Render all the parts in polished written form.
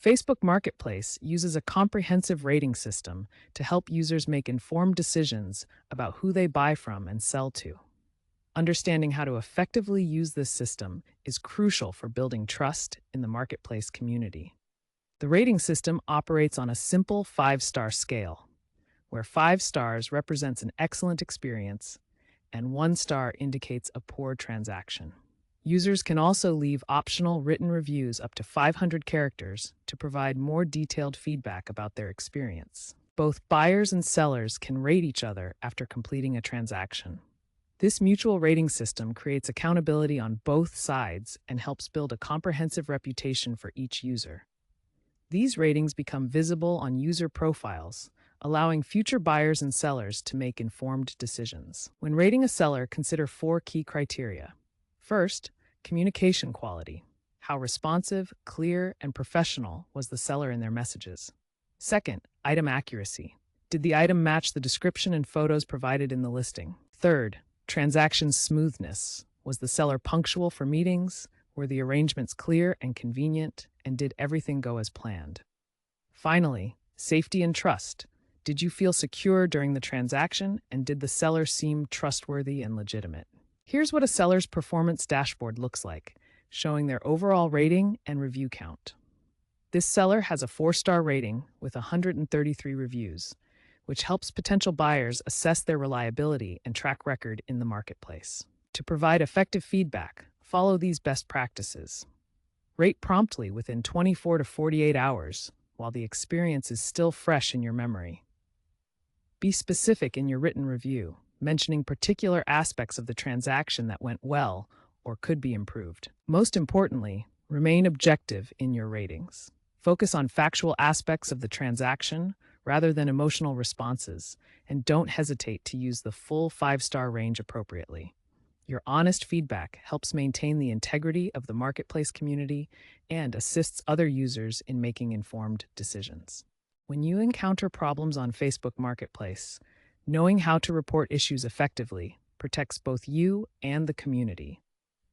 Facebook Marketplace uses a comprehensive rating system to help users make informed decisions about who they buy from and sell to. Understanding how to effectively use this system is crucial for building trust in the marketplace community. The rating system operates on a simple 5-star scale, where 5 stars represents an excellent experience and 1 star indicates a poor transaction. Users can also leave optional written reviews up to 500 characters to provide more detailed feedback about their experience. Both buyers and sellers can rate each other after completing a transaction. This mutual rating system creates accountability on both sides and helps build a comprehensive reputation for each user. These ratings become visible on user profiles, allowing future buyers and sellers to make informed decisions. When rating a seller, consider 4 key criteria. First, communication quality. How responsive, clear, and professional was the seller in their messages? Second, item accuracy. Did the item match the description and photos provided in the listing? Third, transaction smoothness. Was the seller punctual for meetings? Were the arrangements clear and convenient? And did everything go as planned? Finally, safety and trust. Did you feel secure during the transaction? And did the seller seem trustworthy and legitimate? Here's what a seller's performance dashboard looks like, showing their overall rating and review count. This seller has a 4-star rating with 133 reviews, which helps potential buyers assess their reliability and track record in the marketplace. To provide effective feedback, follow these best practices. Rate promptly within 24 to 48 hours while the experience is still fresh in your memory. Be specific in your written review, mentioning particular aspects of the transaction that went well or could be improved. Most importantly, remain objective in your ratings. Focus on factual aspects of the transaction rather than emotional responses, and don't hesitate to use the full 5-star range appropriately. Your honest feedback helps maintain the integrity of the marketplace community and assists other users in making informed decisions. When you encounter problems on Facebook Marketplace, knowing how to report issues effectively protects both you and the community.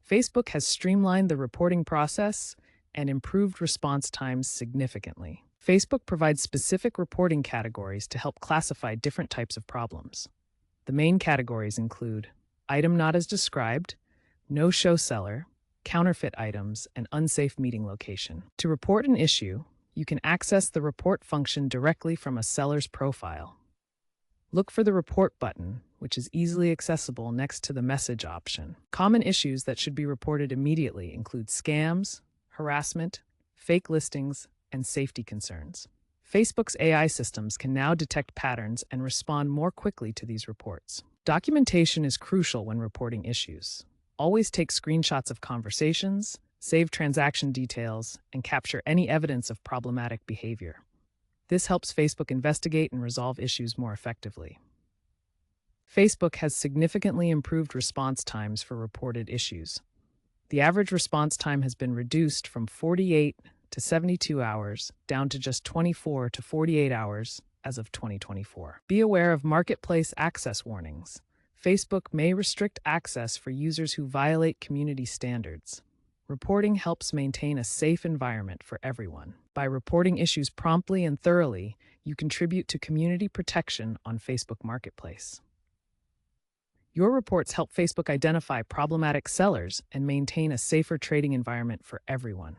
Facebook has streamlined the reporting process and improved response times significantly. Facebook provides specific reporting categories to help classify different types of problems. The main categories include item not as described, no-show seller, counterfeit items, and unsafe meeting location. To report an issue, you can access the report function directly from a seller's profile. Look for the report button, which is easily accessible next to the message option. Common issues that should be reported immediately include scams, harassment, fake listings, and safety concerns. Facebook's AI systems can now detect patterns and respond more quickly to these reports. Documentation is crucial when reporting issues. Always take screenshots of conversations, save transaction details, and capture any evidence of problematic behavior. This helps Facebook investigate and resolve issues more effectively. Facebook has significantly improved response times for reported issues. The average response time has been reduced from 48 to 72 hours, down to just 24 to 48 hours as of 2024. Be aware of marketplace access warnings. Facebook may restrict access for users who violate community standards. Reporting helps maintain a safe environment for everyone. By reporting issues promptly and thoroughly, you contribute to community protection on Facebook Marketplace. Your reports help Facebook identify problematic sellers and maintain a safer trading environment for everyone.